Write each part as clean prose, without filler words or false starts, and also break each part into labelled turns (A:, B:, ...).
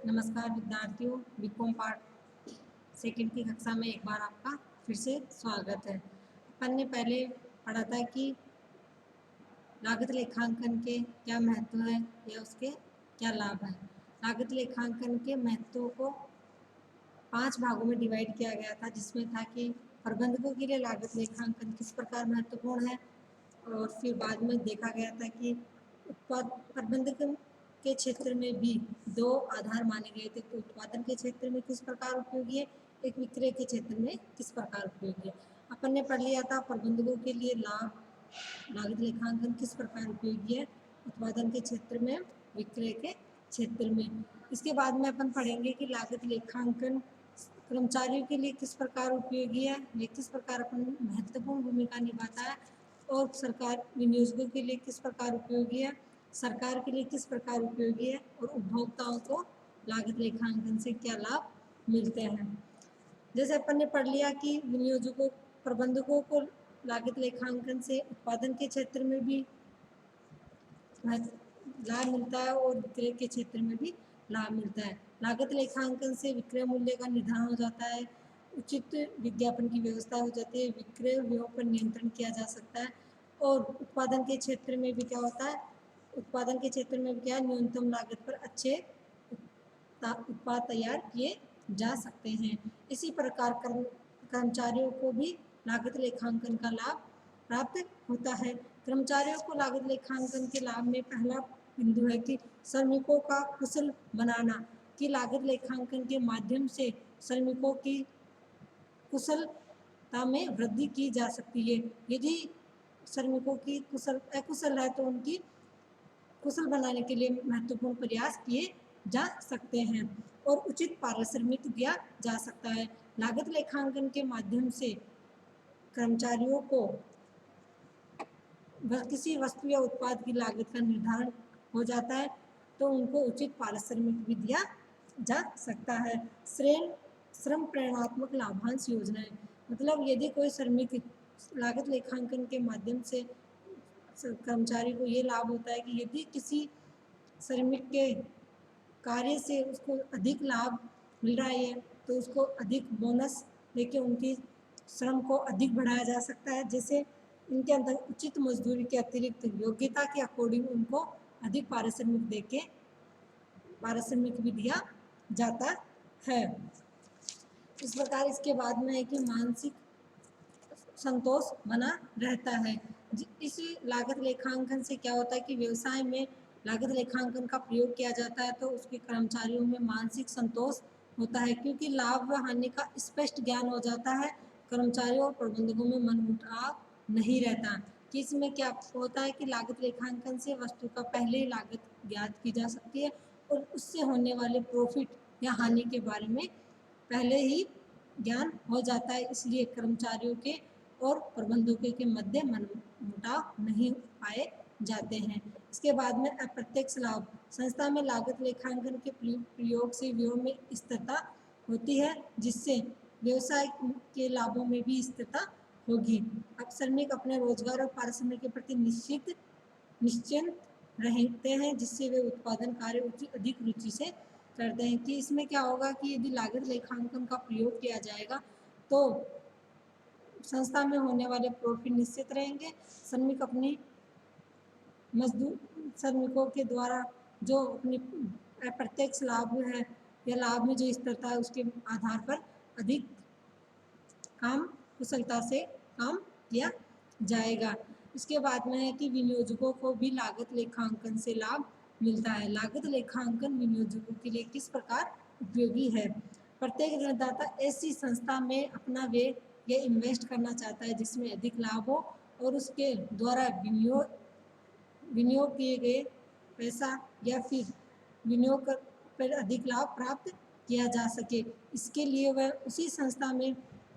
A: नमस्कार विद्यार्थियों, BCom part second की कक्षा में एक बार आपका फिर से स्वागत है। अपन ने पहले पढ़ा था कि लागत लेखांकन के क्या महत्व है या उसके क्या लाभ है। लागत लेखांकन के महत्व को 5 भागों में डिवाइड किया गया था, जिसमें था कि प्रबंधकों के लिए लागत लेखांकन किस प्रकार महत्वपूर्ण है, और फिर बाद में देखा गया था कि उत्पाद प्रबंधन के क्षेत्र में भी 2 आधार माने गए थे। तो उत्पादन के क्षेत्र में किस प्रकार उपयोगी है, एक विक्रय के क्षेत्र में किस प्रकार उपयोगी है। अपन ने पढ़ लिया था प्रबंधकों के लिए लागत लेखांकन किस प्रकार उपयोगी है, उत्पादन के क्षेत्र में, विक्रय के क्षेत्र में। इसके बाद में अपन पढ़ेंगे कि लागत लेखांकन कर्मचारियों के लिए किस प्रकार उपयोगी है, ये किस प्रकार अपन महत्वपूर्ण भूमिका निभाता है, और सरकार विनियोजकों के लिए किस प्रकार उपयोगी है, सरकार के लिए किस प्रकार उपयोगी है, और उपभोक्ताओं को लागत लेखांकन से क्या लाभ मिलते हैं। जैसे अपन ने पढ़ लिया कि विनियोजकों प्रबंधकों को लागत लेखांकन से उत्पादन के क्षेत्र में भी लाभ मिलता है और विक्रय के क्षेत्र में भी लाभ मिलता है। लागत लेखांकन से विक्रय मूल्य का निर्धारण हो जाता है, उचित विज्ञापन की व्यवस्था हो जाती है, विक्रय व्ययों पर नियंत्रण किया जा सकता है, और उत्पादन के क्षेत्र में भी क्या होता है, उत्पादन के क्षेत्र में भी क्या न्यूनतम लागत पर अच्छे उत्पाद तैयार किए जा सकते हैं। इसी प्रकार कर्मचारियों को भी लागत लेखांकन का लाभ प्राप्त होता है। कर्मचारियों को लागत लेखांकन के लाभ में पहला बिंदु है कि श्रमिकों का कुशल बनाना, कि लागत लेखांकन के माध्यम से श्रमिकों की कुशलता में वृद्धि की जा सकती है। यदि श्रमिकों की अकुशल है तो उनकी कुशल बनाने के लिए महत्वपूर्ण प्रयास किए जा सकते हैं और उचित पारिश्रमिक दिया जा सकता है। लागत लेखांकन के माध्यम से कर्मचारियों को किसी वस्तु या उत्पाद की लागत का निर्धारण हो जाता है, तो उनको उचित पारिश्रमिक भी दिया जा सकता है। श्रम प्रेरणात्मक लाभांश योजनाएं, मतलब यदि कोई श्रमिक लागत लेखांकन के माध्यम से कर्मचारी को ये लाभ होता है कि यदि किसी श्रमिक के कार्य से उसको अधिक लाभ मिल रहा है तो उसको अधिक बोनस देके उनकी श्रम को अधिक बढ़ाया जा सकता है। जैसे इनके अंदर उचित मजदूरी के अतिरिक्त योग्यता के अकॉर्डिंग उनको अधिक पारिश्रमिक देके पारिश्रमिक भी दिया जाता है। इस प्रकार इसके बाद में है कि मानसिक संतोष बना रहता है। इस लागत लेखांकन से क्या होता है कि व्यवसाय में लागत लेखांकन का प्रयोग किया जाता है तो उसके कर्मचारियों में मानसिक संतोष होता है, क्योंकि लाभ व हानि का स्पष्ट ज्ञान हो जाता है। कर्मचारियों और प्रबंधकों में मनमुटाव नहीं रहता। कि इसमें क्या होता है कि लागत लेखांकन से वस्तु का पहले ही लागत ज्ञात की जा सकती है और उससे होने वाले प्रॉफिट या हानि के बारे में पहले ही ज्ञान हो जाता है। इसलिए कर्मचारियों के और प्रबंधकों के मध्य मनमुटाव नहीं पाए जाते हैं। इसके बाद में अप्रत्यक्ष लाभ, संस्था में लागत लेखांकन के प्रयोग से व्ययों में स्थिरता होती है, जिससे व्यवसाय के लाभों में भी स्थिरता होगी। अब श्रमिक अपने रोजगार और पारिश्रमिक के प्रति निश्चिंत रहते हैं, जिससे वे उत्पादन कार्य अधिक रुचि से करते हैं। कि इसमें क्या होगा कि यदि लागत लेखांकन का प्रयोग किया जाएगा तो संस्था में होने वाले प्रॉफिट निश्चित रहेंगे। श्रमिक अपनी श्रमिकों के द्वारा जो अपनी अप्रत्यक्ष लाभ है या लाभ में जो स्थिरता है उसके आधार पर अधिक काम कुशलता से काम किया जाएगा। इसके बाद में है कि विनियोजकों को भी लागत लेखांकन से लाभ मिलता है। लागत लेखांकन विनियोजकों के लिए किस प्रकार उपयोगी है। प्रत्येक ऋणदाता ऐसी संस्था में अपना व्यय या इन्वेस्ट करना चाहता है जिसमें अधिक लाभ हो और उसके द्वारा विनियोग किए गए पैसा या फिर विनियोग पर अधिक लाभ प्राप्त किया जा सके। इसके लिए वह उसी संस्था में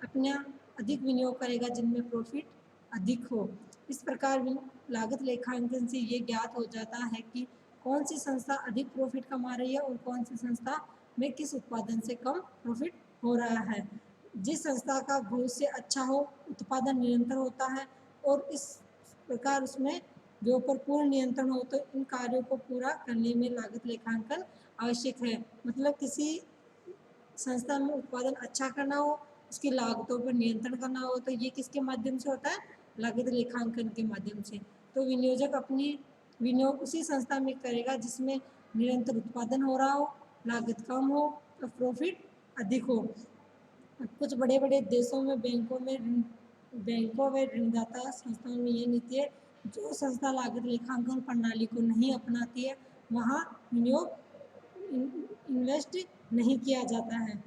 A: अपना अधिक विनियोग करेगा जिनमें प्रॉफिट अधिक हो। इस प्रकार लागत लेखांकन से ये ज्ञात हो जाता है कि कौन सी संस्था अधिक प्रॉफिट कमा रही है और कौन सी संस्था में किस उत्पादन से कम प्रॉफिट हो रहा है। जिस संस्था का भविष्य अच्छा हो, उत्पादन निरंतर होता है और इस प्रकार उसमें व्यय पर पूर्ण नियंत्रण हो तो इन कार्यों को पूरा करने में लागत लेखांकन आवश्यक है। मतलब किसी संस्था में उत्पादन अच्छा करना हो, उसकी लागतों पर नियंत्रण करना हो, तो ये किसके माध्यम से होता है? लागत लेखांकन के माध्यम से। तो विनियोजक अपनी विनियोग उसी संस्था में करेगा जिसमें निरंतर उत्पादन हो रहा हो, लागत कम हो और प्रॉफिट अधिक हो। कुछ बड़े बड़े देशों में बैंकों में ऋणदाता संस्थाओं में ये नीति है, जो संस्था लागत लेखांकन प्रणाली को नहीं अपनाती है वहाँ विनियोग इन्वेस्ट नहीं किया जाता है।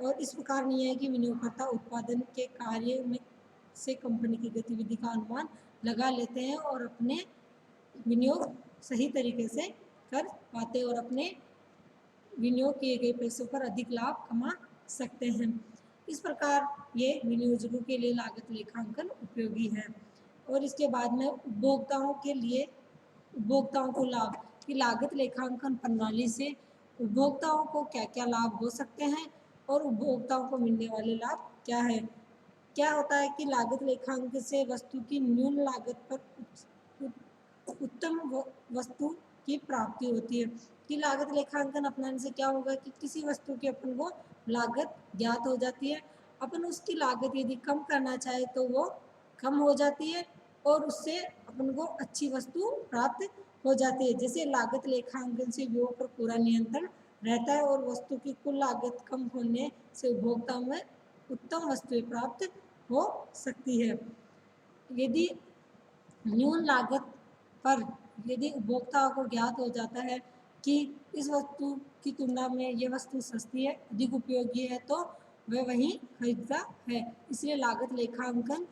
A: और इस प्रकार नहीं है कि विनियोगकर्ता उत्पादन के कार्य में से कंपनी की गतिविधि का अनुमान लगा लेते हैं और अपने विनियोग सही तरीके से कर पाते और अपने विनियोग किए गए पैसों पर अधिक लाभ कमा सकते हैं। इस प्रकार ये विनियोजकों के लिए लागत लेखांकन उपयोगी है। और इसके बाद में उपभोक्ताओं के लिए उपभोक्ताओं को लाभ की लागत लेखांकन प्रणाली से उपभोक्ताओं को क्या क्या लाभ हो सकते हैं और उपभोक्ताओं को मिलने वाले लाभ क्या है। क्या होता है कि लागत लेखांकन से वस्तु की न्यून लागत पर उत्तम वस्तु की प्राप्ति होती है। कि लागत लेखांकन अपनाने से क्या होगा कि किसी वस्तु की अपन को लागत ज्ञात हो जाती है, अपन उसकी लागत यदि कम करना चाहे तो वो कम हो जाती है और उससे अपन को अच्छी वस्तु प्राप्त हो जाती है। जैसे लागत लेखांकन से व्यय पर पूरा नियंत्रण रहता है और वस्तु की कुल लागत कम होने से उपभोक्ता में उत्तम वस्तुएं प्राप्त हो सकती है। यदि न्यून लागत पर यदि उपभोक्ताओं को ज्ञात हो जाता है कि इस वस्तु की तुलना में ये वस्तु सस्ती है, अधिक उपयोगी है, तो वह वही खरीदता है। इसलिए लागत लेखांकन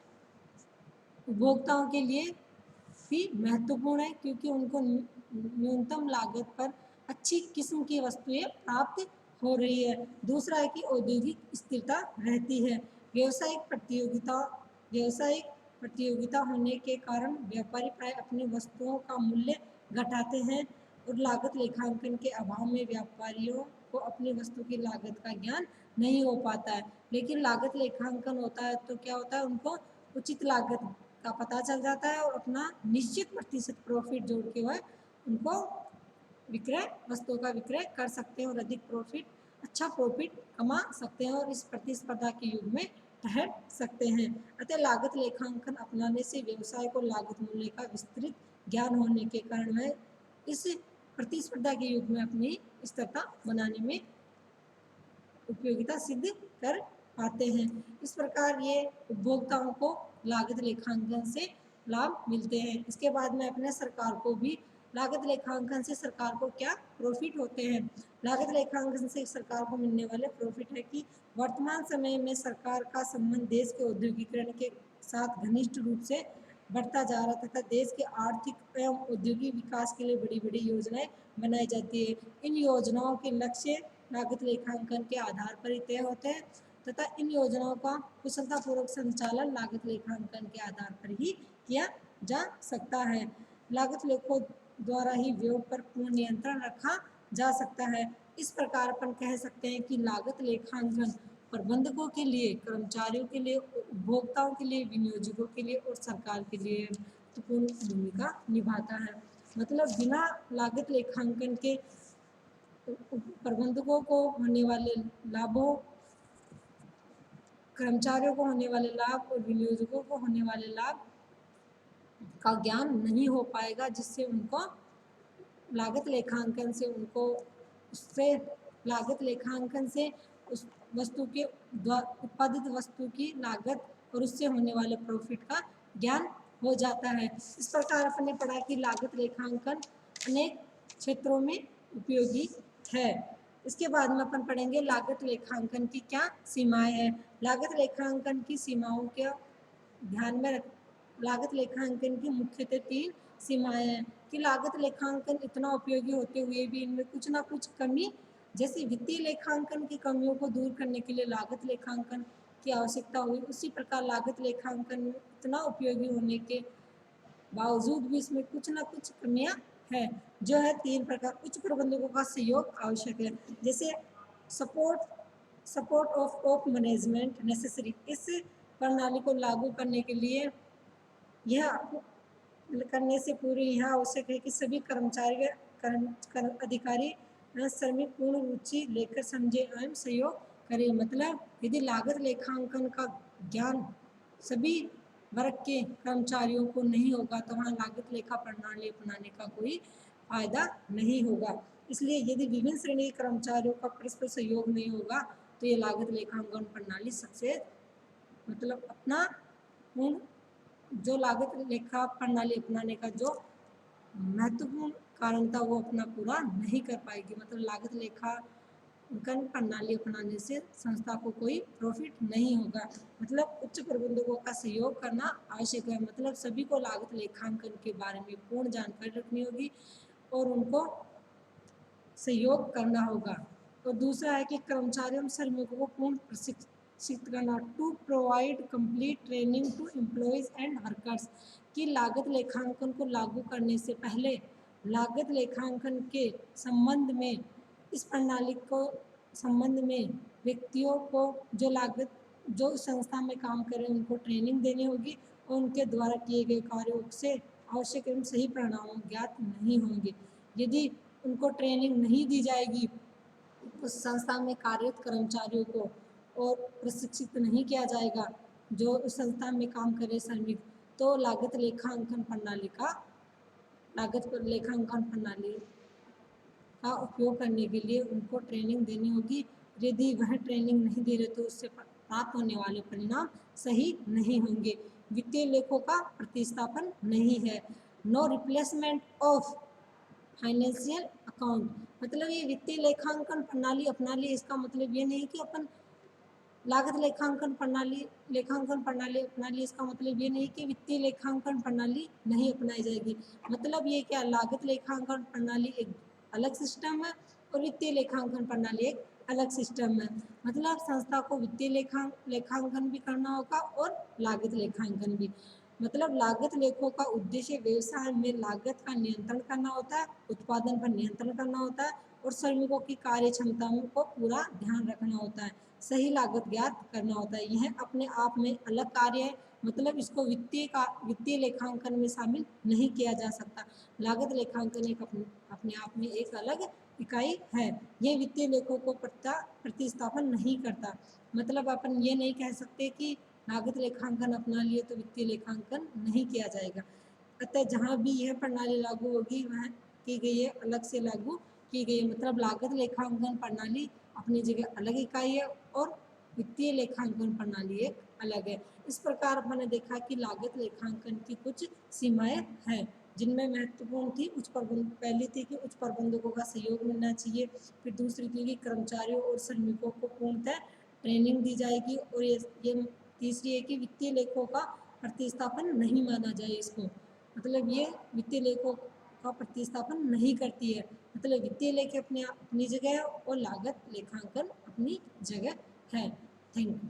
A: उपभोक्ताओं के लिए भी महत्वपूर्ण है क्योंकि उनको न्यूनतम लागत पर अच्छी किस्म की वस्तुएं प्राप्त हो रही है। दूसरा है कि औद्योगिक स्थिरता रहती है। व्यावसायिक प्रतियोगिता होने के कारण व्यापारी प्राय अपनी वस्तुओं का मूल्य घटाते हैं और लागत लेखांकन के अभाव में व्यापारियों को अपनी वस्तु की लागत का ज्ञान नहीं हो पाता है। लेकिन लागत लेखांकन होता है तो क्या होता है, उनको उचित लागत का पता चल जाता है और अपना निश्चित प्रतिशत प्रॉफिट जोड़ के वह उनको वस्तुओं का विक्रय कर सकते हैं और अधिक अच्छा प्रॉफिट कमा सकते हैं और इस प्रतिस्पर्धा के युग में ठहर सकते हैं। अतः लागत लेखांकन अपनाने से व्यवसाय को लागत मूल्य का विस्तृत ज्ञान होने के कारण वह इस प्रतिस्पर्धा के युग में अपनी स्थिरता बनाने में उपयोगिता सिद्ध कर पाते हैं। इस प्रकार ये उपभोक्ताओं को लागत लेखांकन से लाभ मिलते हैं। इसके बाद में अपने सरकार को भी लागत लेखांकन से सरकार को क्या प्रॉफिट होते हैं। लागत लेखांकन से सरकार को मिलने वाले प्रॉफिट है कि वर्तमान समय में सरकार का संबंध देश के औद्योगिकरण के साथ घनिष्ठ रूप से बढ़ता जा रहा तथा देश के आर्थिक एवं औद्योगिक विकास के लिए बड़ी बड़ी योजनाएं बनाई जाती है। इन योजनाओं के लक्ष्य लागत लेखांकन के आधार पर ही तय होते हैं तथा इन योजनाओं का कुशलतापूर्वक संचालन लागत लेखांकन के आधार पर ही किया जा सकता है। लागत लेखों द्वारा ही व्यय पर पूर्ण नियंत्रण रखा जा सकता है। इस प्रकार अपन कह सकते हैं कि लागत लेखांकन प्रबंधकों के लिए, कर्मचारियों के लिए, उपभोक्ताओं के लिए, विनियोजकों के लिए और सरकार के लिए महत्वपूर्ण भूमिका निभाता है। मतलब बिना लागत लेखांकन के प्रबंधकों को होने वाले लाभों, कर्मचारियों को होने वाले लाभ और विनियोजकों को होने वाले लाभ का ज्ञान नहीं हो पाएगा, जिससे उनको लागत लेखांकन से लागत लेखांकन से उस वस्तु के उत्पादित वस्तु की लागत और उससे होने वाले प्रॉफिट का ज्ञान हो जाता है। इस प्रकार अपने पढ़ा कि लागत लेखांकन अनेक क्षेत्रों में उपयोगी है। इसके बाद में अपन पढ़ेंगे लागत लेखांकन की क्या सीमाएं हैं। लागत लेखांकन की सीमाओं के ध्यान में लागत लेखांकन की मुख्यतः 3 सीमाएं हैं कि लागत लेखांकन इतना उपयोगी होते हुए भी इनमें कुछ ना कुछ कमी, जैसे वित्तीय लेखांकन की कमियों को दूर करने के लिए लागत लेखांकन की आवश्यकता हुई, उसी प्रकार लागत लेखांकन इतना उपयोगी होने के बावजूद भी इसमें कुछ ना कुछ कमियां हैं, जो है 3 प्रकार। उच्च प्रबंधकों का सहयोग आवश्यक है, जैसे support of top management necessary. इस प्रणाली को लागू करने के लिए यह करने से पूर्व यह आवश्यक है कि सभी कर्मचारी अधिकारी श्रमिक पूर्ण रुचि लेकर समझे एवं सहयोग करें। मतलब यदि लागत लेखांकन का ज्ञान सभी वर्ग के कर्मचारियों को नहीं होगा तो वहाँ लागत लेखा प्रणाली अपनाने का कोई फायदा नहीं होगा। इसलिए यदि विभिन्न श्रेणी के कर्मचारियों का परस्पर सहयोग नहीं होगा तो ये लागत लेखांकन प्रणाली सक्सेस मतलब अपना जो लागत लेखा प्रणाली अपनाने का जो महत्वपूर्ण कारण था वो अपना पूरा नहीं कर पाएगी। मतलब लागत लेखांकन प्रणाली अपनाने से संस्था को कोई प्रॉफिट नहीं होगा। मतलब उच्च प्रबंधकों का सहयोग करना आवश्यक है। मतलब सभी को लागत लेखांकन के बारे में पूर्ण जानकारी रखनी होगी और उनको सहयोग करना होगा। और दूसरा है कि कर्मचारियों एवं श्रमिकों को पूर्ण प्रशिक्षित करना, to provide complete training to employees and workers, की लागत लेखांकन को लागू करने से पहले लागत लेखांकन के संबंध में इस प्रणाली को संबंध में व्यक्तियों को जो संस्था में काम करें उनको ट्रेनिंग देनी होगी और उनके द्वारा किए गए कार्यों से आवश्यक एवं सही परिणाम ज्ञात नहीं होंगे। यदि उनको ट्रेनिंग नहीं दी जाएगी उस संस्था में कार्यरत कर्मचारियों को और प्रशिक्षित नहीं किया जाएगा जो उस संस्था में काम करे श्रमिक, तो लागत लेखांकन प्रणाली का उपयोग करने के लिए उनको ट्रेनिंग देनी होगी। यदि वह ट्रेनिंग नहीं दे रहे तो उससे प्राप्त होने वाले परिणाम सही नहीं होंगे। वित्तीय लेखों का प्रतिस्थापन नहीं है, no replacement of financial account. मतलब ये वित्तीय लेखांकन प्रणाली अपना लिए इसका मतलब ये नहीं कि अपन लागत लेखांकन प्रणाली अपना लिए इसका मतलब ये नहीं कि वित्तीय लेखांकन प्रणाली नहीं अपनाई जाएगी। मतलब ये क्या, लागत लेखांकन प्रणाली एक अलग सिस्टम है और वित्तीय लेखांकन प्रणाली एक अलग सिस्टम है। मतलब संस्था को वित्तीय लेखांकन भी करना होगा और लागत लेखांकन भी। मतलब लागत लेखों का उद्देश्य व्यवसाय में लागत का नियंत्रण करना होता है, उत्पादन पर नियंत्रण करना होता है और श्रमिकों की कार्य क्षमताओं को पूरा ध्यान रखना होता है, सही लागत ज्ञात करना होता है। यह अपने आप में अलग कार्य है। मतलब इसको वित्तीय लेखांकन में शामिल नहीं किया जा सकता। लागत लेखांकन एक अपने आप में एक अलग इकाई है। यह वित्तीय लेखों को प्रतिस्थापन नहीं करता। मतलब अपन ये नहीं कह सकते कि लागत लेखांकन अपना लिए तो वित्तीय लेखांकन नहीं किया जाएगा। अतः जहाँ भी यह प्रणाली लागू होगी वह की गई है अलग से लागू की गई है। मतलब लागत लेखांकन प्रणाली अपनी जगह अलग इकाई है और वित्तीय लेखांकन प्रणाली एक अलग है। इस प्रकार मैंने देखा कि लागत लेखांकन की कुछ सीमाएं हैं जिनमें महत्वपूर्ण थी पहली थी कि उच्च प्रबंधकों का सहयोग मिलना चाहिए। फिर दूसरी थी कि कर्मचारियों और श्रमिकों को पूर्णतः ट्रेनिंग दी जाएगी और ये तीसरी है कि वित्तीय लेखों का प्रतिस्थापन नहीं माना जाए इसको। मतलब ये वित्तीय लेखों का प्रतिस्थापन नहीं करती है। मतलब वित्तीय लेख अपनी जगह है और लागत लेखांकन अपनी जगह है। Thank you.